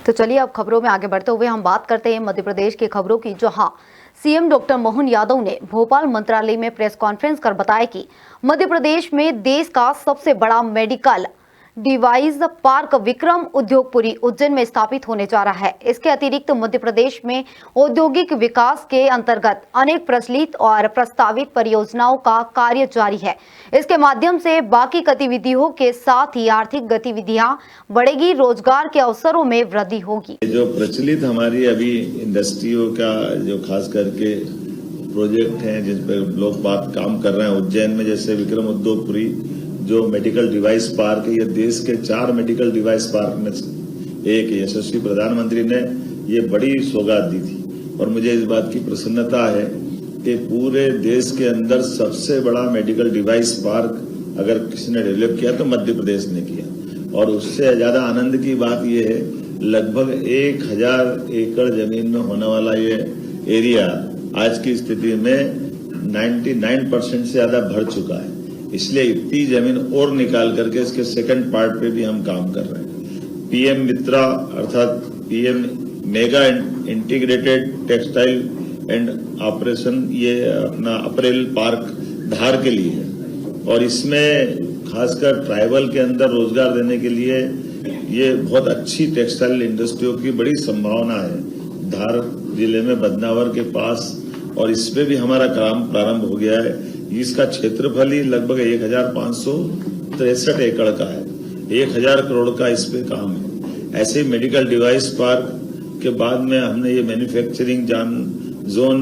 तो चलिए अब खबरों में आगे बढ़ते हुए हम बात करते हैं मध्य प्रदेश की खबरों की, जहां सीएम डॉक्टर मोहन यादव ने भोपाल मंत्रालय में प्रेस कॉन्फ्रेंस कर बताया कि मध्य प्रदेश में देश का सबसे बड़ा medical device park Vikram Udyogpuri Ujjain में स्थापित होने जा रहा है। इसके अतिरिक्त मध्य प्रदेश में औद्योगिक विकास के अंतर्गत अनेक प्रचलित और प्रस्तावित परियोजनाओं का कार्य जारी है। इसके माध्यम से बाकी गतिविधियों के साथ ही आर्थिक गतिविधियां बढ़ेगी, रोजगार के अवसरों में वृद्धि होगी। जो प्रचलित हमारी अभी इंडस्ट्रियों का जो खास करके प्रोजेक्ट हैं जिस पर लोग बात काम कर रहे हैं उज्जैन में, जैसे विक्रम उद्योगपुरी जो मेडिकल डिवाइस पार्क है, ये देश के 4 मेडिकल डिवाइस पार्क में एक यशस्वी प्रधानमंत्री ने ये बड़ी सौगात दी थी और मुझे इस बात की प्रसन्नता है कि पूरे देश के अंदर सबसे बड़ा मेडिकल डिवाइस पार्क अगर किसी ने डेवलप किया तो मध्य प्रदेश ने किया। और उससे ज्यादा आनंद की बात यह है लगभग 1000 एकड़ जमीन में होने वाला ये एरिया आज की स्थिति में 99% से ज्यादा भर चुका है। इसलिए इतनी जमीन और निकाल करके इसके सेकंड पार्ट पे भी हम काम कर रहे हैं। पीएम मित्रा अर्थात PM mega integrated textile and operation, ये अपना अप्रैल पार्क धार के लिए है और इसमें खासकर ट्राइबल के अंदर रोजगार देने के लिए ये बहुत अच्छी टेक्सटाइल इंडस्ट्रियों की बड़ी संभावना है धार जिले में बदनावर के पास, और इसमें भी हमारा काम प्रारंभ हो गया है। इसका क्षेत्रफल ही लगभग 1563 एकड़ का है। 1000 करोड़ का इस पे काम है। ऐसे मेडिकल डिवाइस पार्क के बाद में हमने ये manufacturing zone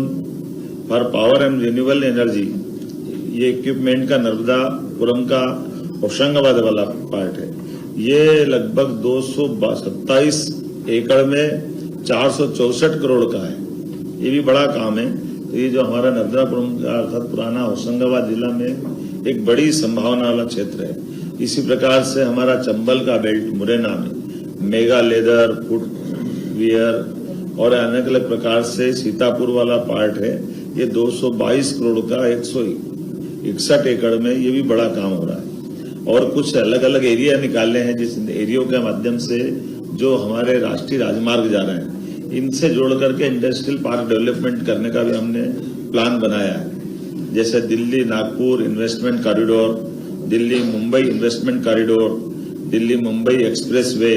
for power and renewable energy, ये इक्विपमेंट का नर्मदापुरम का होशंगाबाद वाला पार्ट है। ये लगभग 227 एकड़ में 464 करोड़ का है। ये भी बड़ा काम है। तो ये जो हमारा नर्मदापुरम का अर्थात पुराना होशंगाबाद जिला में एक बड़ी संभावना वाला क्षेत्र है। इसी प्रकार से हमारा चंबल का बेल्ट मुरैना में मेगा लेदर फुटवियर और अलग अलग प्रकार से सीतापुर वाला पार्ट है। ये 222 करोड़ का 161 एकड़ में ये भी बड़ा काम हो रहा है। और कुछ अलग अलग एरिया निकाले हैं जिस एरियो के माध्यम से जो हमारे राष्ट्रीय राजमार्ग जा रहे हैं इनसे जोड़ करके इंडस्ट्रियल पार्क डेवलपमेंट करने का भी हमने प्लान बनाया है। जैसे Delhi Nagpur investment corridor, Delhi Mumbai investment corridor, Delhi Mumbai expressway,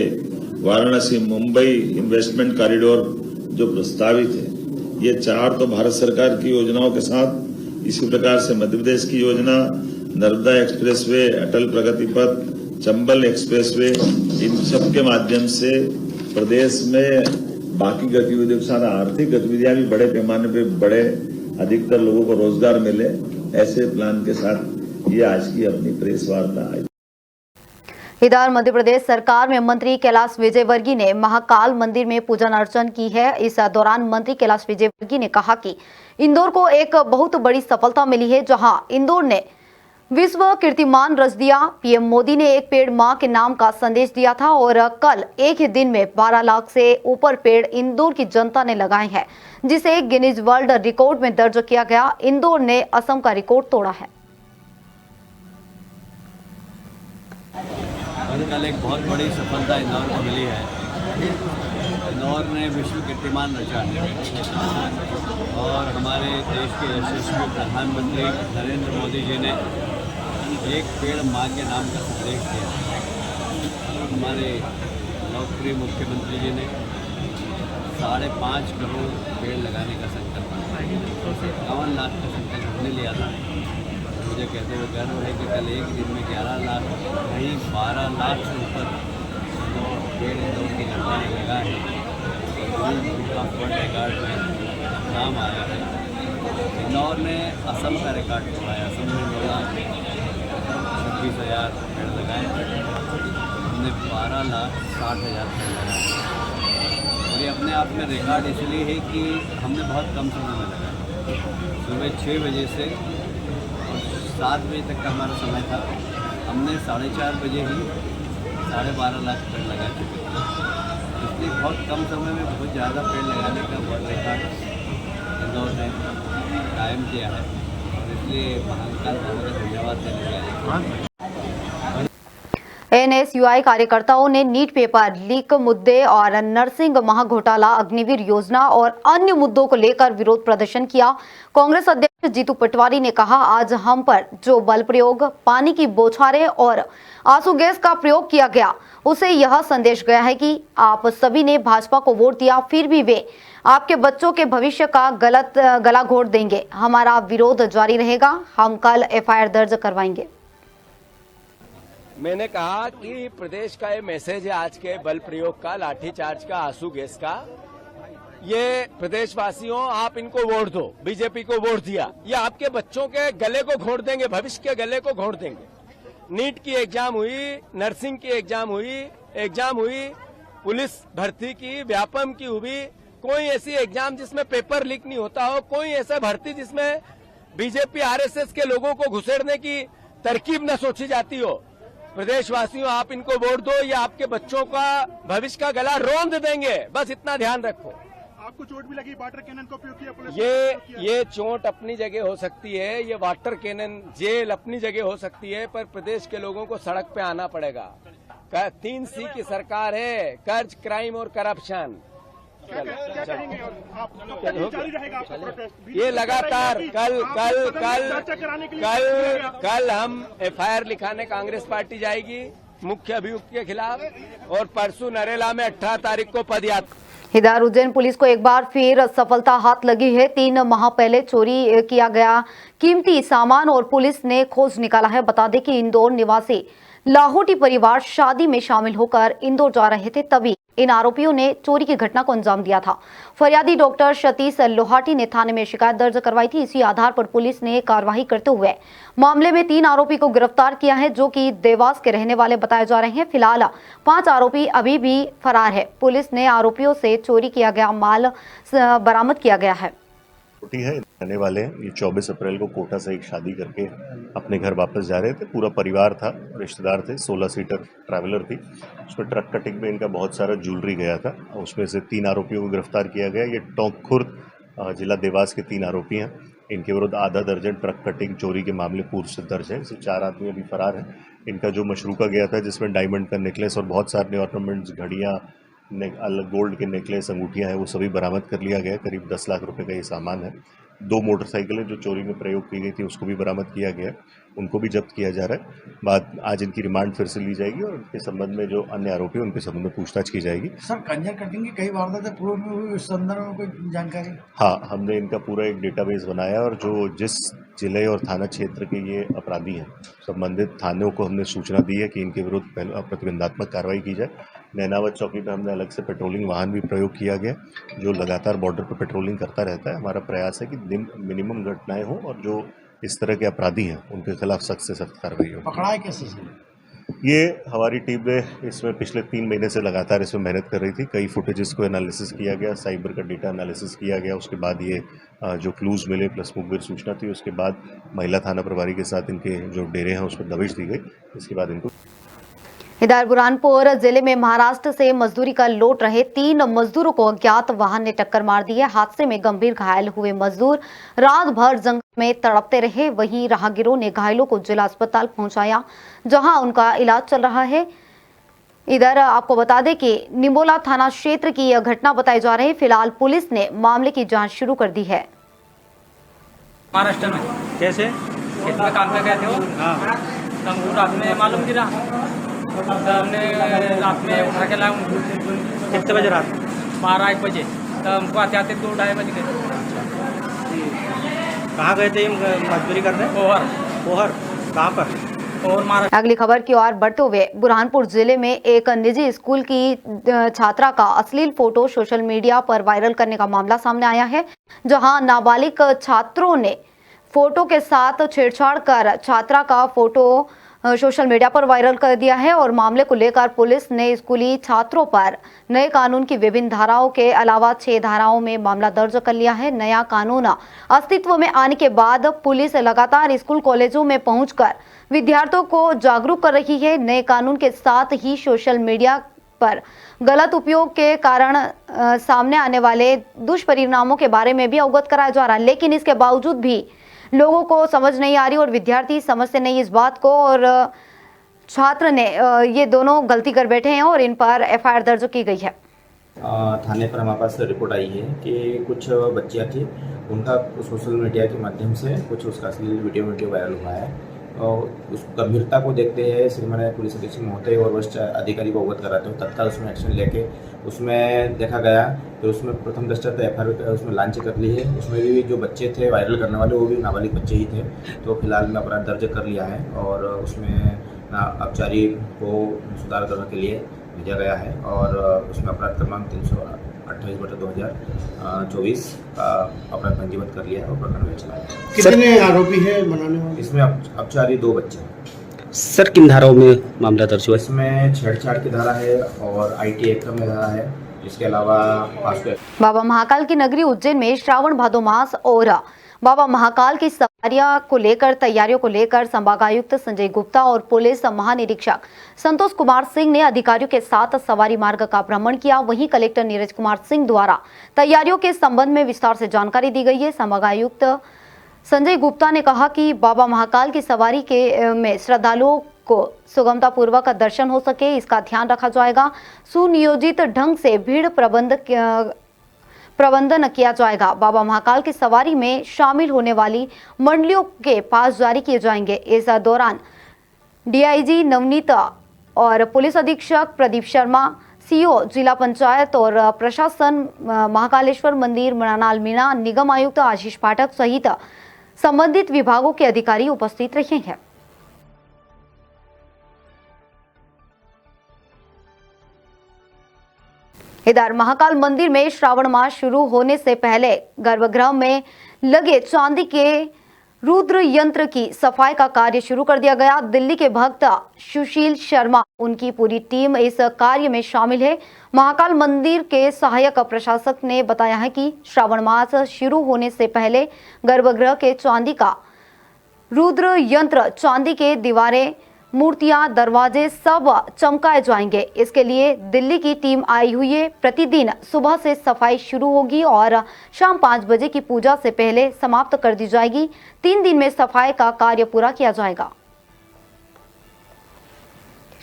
Varanasi Mumbai investment corridor जो प्रस्तावित है। ये 4 तो भारत सरकार की योजनाओं के साथ इसी प्रकार से मध्य प्रदेश की योजना, नर्मदा एक्सप्रेसवे, अटल प्रगति पथ, चंबल एक्सप्रेसवे, इन सब के माध्यम से प्रदेश में बाकी गतिविधियों के साथ आर्थिक गतिविधियां भी बड़े पैमाने पे बड़े अधिकतर लोगों को रोजगार मिले, ऐसे प्लान के साथ ये आज की अपनी प्रेस वार्ता आई। इधर मध्य प्रदेश सरकार में मंत्री कैलाश विजयवर्गीय ने महाकाल मंदिर में पूजन अर्चन की है। इस दौरान मंत्री कैलाश विजयवर्गीय ने कहा कि इंदौर को एक बहुत बड़ी सफलता मिली है, जहां इंदौर ने विश्व कीर्तिमान रच दिया। पीएम मोदी ने एक पेड़ मां के नाम का संदेश दिया था और कल एक ही दिन में 12 लाख से ऊपर पेड़ इंदौर की जनता ने लगाए हैं, जिसे गिनीज वर्ल्ड रिकॉर्ड में दर्ज किया गया। इंदौर ने असम का रिकॉर्ड तोड़ा है। कल एक बहुत बड़ी सफलता इंदौर को मिली है। इंदौर ने विश्व कीर्तिमान रचा है और हमारे देश के यशस्वी प्रधानमंत्री नरेंद्र मोदी जी ने एक पेड़ मां के नाम का संदेश दिया। हमारे लोकप्रिय मुख्यमंत्री जी ने 5.5 करोड़ पेड़ लगाने का संकल्प लिया। 51 लाख का संकल्प हमने लिया था। मुझे कहते हुए गर्व है कि कल एक दिन में 11 लाख नहीं 12 लाख से ऊपर तो पेड़ इंदौर की जनता ने लगाए हैं। वर्ल्ड रिकॉर्ड में नाम आया है। इंदौर ने असम का रिकॉर्ड तोड़ा है। असम में 26,000 पेड़ लगाए, हमने 12,60,000 पेड़ लगाए। और ये अपने आप में रिकॉर्ड इसलिए है कि हमने बहुत कम समय में लगाया। सुबह 6 बजे से 7 बजे तक का हमारा समय था। हमने 4:30 बजे ही 12.5 लाख पेड़ लगा चुके थे। इसलिए बहुत कम समय में बहुत ज़्यादा पेड़ लगाने का वर्ल्ड रिकॉर्ड इंदौर ने कायम किया है और इसलिए महाकाल बाबा का धन्यवाद देने एनएसयूआई कार्यकर्ताओं ने नीट पेपर लीक मुद्दे और नर्सिंग महाघोटाला, अग्निवीर योजना और अन्य मुद्दों को लेकर विरोध प्रदर्शन किया। कांग्रेस अध्यक्ष जीतू पटवारी ने कहा, आज हम पर जो बल प्रयोग, पानी की बौछारें और आंसू गैस का प्रयोग किया गया, उसे यह संदेश गया है कि आप सभी ने भाजपा को वोट दिया, फिर भी वे आपके बच्चों के भविष्य का गला घोट देंगे। हमारा विरोध जारी रहेगा। हम कल एफआईआर दर्ज करवाएंगे। मैंने कहा कि प्रदेश का ये मैसेज है आज के बल प्रयोग का, लाठीचार्ज का, आंसू गैस का। ये प्रदेशवासियों, आप इनको वोट दो, बीजेपी को वोट दिया, ये आपके बच्चों के गले को घोट देंगे, भविष्य के गले को घोट देंगे। नीट की एग्जाम हुई, नर्सिंग की एग्जाम हुई, पुलिस भर्ती की, व्यापम की हुई। कोई ऐसी एग्जाम जिसमें पेपर लीक नहीं होता हो, कोई ऐसा भर्ती जिसमें बीजेपी आरएसएस के लोगों को घुसेड़ने की तरकीब न सोची जाती हो। प्रदेशवासियों, आप इनको वोट दो, ये आपके बच्चों का भविष्य का गला रौंद देंगे, बस इतना ध्यान रखो। आपको चोट भी लगी, वाटर कैनन का उपयोग किया पुलिस? ये चोट अपनी जगह हो सकती है, ये वाटर कैनन जेल अपनी जगह हो सकती है, पर प्रदेश के लोगों को सड़क पे आना पड़ेगा। 3C की सरकार है, कर्ज, क्राइम और करप्शन। क्या कहेंगे आप? जारी रहेगा आपका प्रोटेस्ट? ये लगातार कल हम एफआईआर लिखाने कांग्रेस पार्टी जाएगी मुख्य अभियुक्त के खिलाफ, और परसों नरेला में 18 तारीख को पदयात्रा। इधर उज्जैन पुलिस को एक बार फिर सफलता हाथ लगी है। 3 माह पहले चोरी किया गया कीमती सामान और पुलिस ने खोज निकाला है। बता दें कि इंदौर निवासी लाहौटी परिवार शादी में शामिल होकर इंदौर जा रहे थे, तभी इन आरोपियों ने चोरी की घटना को अंजाम दिया था। फरियादी डॉक्टर सतीश लोहाटी ने थाने में शिकायत दर्ज करवाई थी। इसी आधार पर पुलिस ने कार्रवाई करते हुए मामले में 3 आरोपी को गिरफ्तार किया है, जो कि देवास के रहने वाले बताए जा रहे हैं। फिलहाल 5 आरोपी अभी भी फरार है। पुलिस ने आरोपियों से चोरी किया गया माल बरामद किया गया है। है रहने वाले हैं। ये 24 अप्रैल को कोटा से एक शादी करके अपने घर वापस जा रहे थे। पूरा परिवार था, रिश्तेदार थे, 16 सीटर ट्रैवलर थी। उसमें ट्रक कटिंग में इनका बहुत सारा ज्वेलरी गया था। उसमें से 3 आरोपियों को गिरफ्तार किया गया। ये टोंक खुर्द जिला देवास के 3 आरोपी हैं। इनके विरुद्ध आधा दर्जन ट्रक कटिंग चोरी के मामले पूर्व से दर्ज है। इससे 4 आदमी अभी फरार हैं। इनका जो मशरूका गया था, जिसमें डायमंड का नेकलेस और बहुत सारे ऑर्नामेंट्स, घड़ियाँ, अलग गोल्ड के नेकलेस, अंगूठियाँ हैं, वो सभी बरामद कर लिया गया। करीब 10 लाख रुपए का ये सामान है। 2 मोटरसाइकिलें जो चोरी में प्रयोग की गई थी, उसको भी बरामद किया गया। उनको भी जब्त किया जा रहा है। आज इनकी रिमांड फिर से ली जाएगी और इनके संबंध में जो अन्य आरोपी हैं, उनके संबंध में पूछताछ की जाएगी। सर, कंजर कटिंग की कई वारदातें पूर्व में हुई, उस संदर्भ में कोई जानकारी? हाँ, हमने इनका पूरा एक डेटाबेस बनाया और जो जिस जिले और थाना क्षेत्र के ये अपराधी हैं, संबंधित थानों को हमने सूचना दी है कि इनके विरुद्ध प्रतिबंधात्मक कार्रवाई की जाए। नैनावत चौकी पर हमने अलग से पेट्रोलिंग वाहन भी प्रयोग किया गया, जो लगातार बॉर्डर पर पेट्रोलिंग करता रहता है। हमारा प्रयास है कि दिन मिनिमम घटनाएं हों और जो इस तरह के अपराधी हैं, उनके खिलाफ सख्त से सख्त कार्रवाई हो। पकड़ा है कैसे? ये हमारी टीम ने इसमें पिछले 3 महीने से लगातार इसमें मेहनत कर रही थी। कई फुटेजेस को एनालिसिस किया गया, साइबर का डेटा एनालिसिस किया गया। उसके बाद ये जो क्लूज मिले प्लस मुखबिर सूचना थी, उसके बाद महिला थाना प्रभारी के साथ इनके जो डेरे हैं उस पर दबिश दी गई। इसके बाद इनको इधर बुरहानपुर जिले में महाराष्ट्र से मजदूरी कर लौट रहे 3 मजदूरों को अज्ञात वाहन ने टक्कर मार दी है। हादसे में गंभीर घायल हुए मजदूर रात भर जंगल में तड़पते रहे। वहीं राहगीरों ने घायलों को जिला अस्पताल पहुंचाया, जहां उनका इलाज चल रहा है। इधर आपको बता दें कि निमोला थाना क्षेत्र की यह घटना बताई जा रही है। फिलहाल पुलिस ने मामले की जाँच शुरू कर दी है। महाराष्ट्र में कैसे? खेत में काम पे गए थे वो। हमको रात में मालूम गिरा, तो हमने रात में उठा के लाया उनको। कितने बजे रात? 12-1 बजे। तो हमको आते आते 2-2:30 बज गए। कहाँ गए थे मजदूरी करने? पोहर कहाँ पर? और महाराष्ट्र। अगली खबर की ओर बढ़ते हुए बुरहानपुर जिले में एक निजी स्कूल की छात्रा का अश्लील फोटो सोशल मीडिया पर वायरल करने का मामला सामने आया है, जहां नाबालिग छात्रों ने फोटो के साथ छेड़छाड़ कर छात्रा का फोटो सोशल मीडिया पर वायरल कर दिया है। और मामले को लेकर पुलिस ने स्कूली छात्रों पर नए कानून की विभिन्न धाराओं के अलावा 6 धाराओं में मामला दर्ज कर लिया है। नया कानून अस्तित्व में आने के बाद पुलिस लगातार स्कूल कॉलेजों में पहुंचकर विद्यार्थियों को जागरूक कर रही है। नए कानून के साथ ही सोशल मीडिया पर गलत उपयोग के कारण सामने आने वाले दुष्परिणामों के बारे में भी अवगत कराया जा रहा है, लेकिन इसके बावजूद भी लोगों को समझ नहीं आ रही और विद्यार्थी समझते नहीं इस बात को। और छात्र ने ये दोनों गलती कर बैठे हैं और इन पर एफआईआर दर्ज की गई है। थाने पर हमारे पास रिपोर्ट आई है कि कुछ बच्चियाँ थी, उनका सोशल मीडिया के माध्यम से कुछ उसका असली वीडियो वायरल हुआ है और उस गंभीरता को देखते हुए श्रीमान पुलिस अधीक्षक महोदय और वरिष्ठ अधिकारी को अवगत कराते हुए तत्काल उसमें एक्शन लेके उसमें देखा गया कि उसमें प्रथम दृष्टया तो एफआईआर उसमें लॉन्च कर ली है। उसमें भी जो बच्चे थे वायरल करने वाले वो भी नाबालिग बच्चे ही थे, तो फिलहाल में अपराध दर्ज कर लिया है और उसमें अपचारी को सुधार करने के लिए भेजा गया है और उसमें अपराध क्रमांक 328/2024 का अपराध पंजीबद्ध कर लिया है और प्रकरण में चला है। कितने आरोपी है बनाने वाले? इसमें अपचारी 2 बच्चे हैं। सर किन धाराओं में मामला दर्ज हुआ? इसमें छेड़छाड़ की धारा है और आईटी एक्ट में धारा है। इसके अलावा बाबा महाकाल की नगरी उज्जैन में श्रावण भादो मास और बाबा महाकाल की तैयारियों को लेकर संभागायुक्त संजय गुप्ता और पुलिस महानिरीक्षक संतोष कुमार सिंह ने अधिकारियों के साथ सवारी मार्ग का भ्रमण किया। वहीं कलेक्टर नीरज कुमार सिंह द्वारा तैयारियों के संबंध में विस्तार से जानकारी दी गई है। संभागायुक्त संजय गुप्ता ने कहा कि बाबा महाकाल की सवारी में श्रद्धालुओं को सुगमता पूर्वक दर्शन हो सके, इसका ध्यान रखा जाएगा। सुनियोजित ढंग से भीड़ प्रबंधन किया जाएगा। बाबा महाकाल की सवारी में शामिल होने वाली मंडलियों के पास जारी किए जाएंगे। इस दौरान डीआईजी नवनीत और पुलिस अधीक्षक प्रदीप शर्मा, सीओ जिला पंचायत और प्रशासन, महाकालेश्वर मंदिर, मृणाल मीणा, निगम आयुक्त आशीष पाठक सहित संबंधित विभागों के अधिकारी उपस्थित रहे हैं। इधर महाकाल मंदिर में श्रावण मास शुरू होने से पहले गर्भगृह में लगे चांदी के रुद्र यंत्र की सफाई का कार्य शुरू कर दिया गया। दिल्ली के भक्त सुशील शर्मा, उनकी पूरी टीम इस कार्य में शामिल है। महाकाल मंदिर के सहायक प्रशासक ने बताया है कि श्रावण मास शुरू होने से पहले गर्भगृह के चांदी का रुद्र यंत्र, चांदी के दीवारें, मूर्तियां, दरवाजे सब चमकाए जाएंगे। इसके लिए दिल्ली की टीम आई हुई है। प्रतिदिन सुबह से सफाई शुरू होगी और शाम 5 बजे की पूजा से पहले समाप्त कर दी जाएगी। 3 दिन में सफाई का कार्य पूरा किया जाएगा।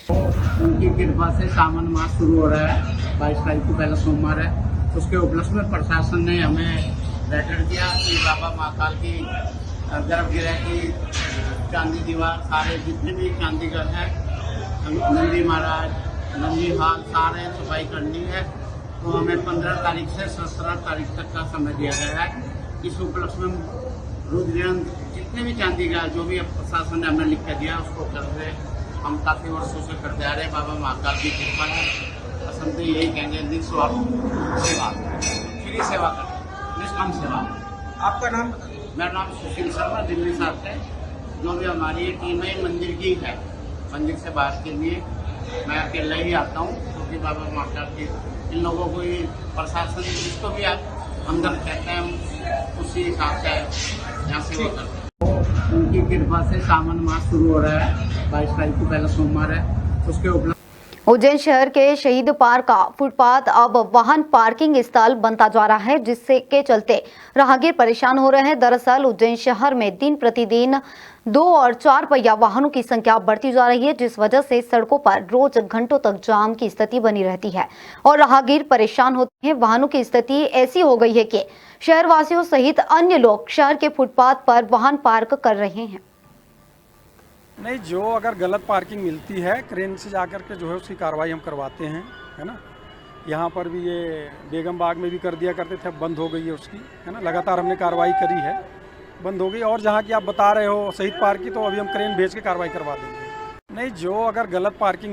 उनकी कृपा से सावन मास शुरू हो रहा है। 22 तारीख को पहला सोमवार है। उसके उपलक्ष्य में प्रशासन ने हमें लेटर दिया कि बाबा महाकाल की गर्भगृह की चांदी दीवार, सारे जितने भी चांदीगर हैं, नंदी महाराज, नंदी हाल, सारे सफाई करनी है। तो हमें 15 तारीख से 17 तारीख तक का समय दिया गया है। इस उपलक्ष्य में रुद्रयंत्र जितने भी चांदीगर जो भी प्रशासन ने हमें लिख कर दिया उसको करते हम काफ़ी वर्षों से करते आ रहे हैं। बाबा महाकाल की कृपा है। असम तो यही कहेंगे निस्वार्थ सेवा, फ्री सेवा करें, निष्काम सेवा। आपका नाम? मेरा नाम सुशील शर्मा, दिल्ली से आते हैं। जो भी हमारी टीम है मंदिर की है, मंदिर से बाहर के लिए मैं अकेला ही आता हूँ क्योंकि बाबा महाकाल की इन लोगों को ही प्रशासन जिसको भी आप अंदर कहते हैं उसी हिसाब से यहाँ सेवा करते हैं। उनकी कृपा से सावन मास शुरू हो रहा है। 22 तारीख को पहला सोमवार है। उसके उपलक्ष्य उज्जैन शहर के शहीद पार्क का फुटपाथ अब वाहन पार्किंग स्थल बनता जा रहा है, जिससे के चलते राहगीर परेशान हो रहे हैं। दरअसल उज्जैन शहर में दिन प्रतिदिन 2 और 4 पहिया वाहनों की संख्या बढ़ती जा रही है, जिस वजह से सड़कों पर रोज घंटों तक जाम की स्थिति बनी रहती है और राहगीर परेशान होते हैं। वाहनों की स्थिति ऐसी हो गई है कि शहरवासियों सहित अन्य लोग शहर के फुटपाथ पर वाहन पार्क कर रहे हैं। नहीं, जो अगर गलत पार्किंग मिलती है क्रेन से जाकर के जो है उसकी कार्रवाई हम करवाते हैं, है ना। यहाँ पर भी ये बेगम बाग में भी कर दिया करते थे, बंद हो गई है उसकी, है ना। लगातार हमने कार्रवाई करी है, बंद हो गई। और जहाँ की आप बता रहे हो शहीद पार्क की, तो अभी हम क्रेन भेज के कार्रवाई करवा देंगे। नहीं, जो अगर गलत पार्किंग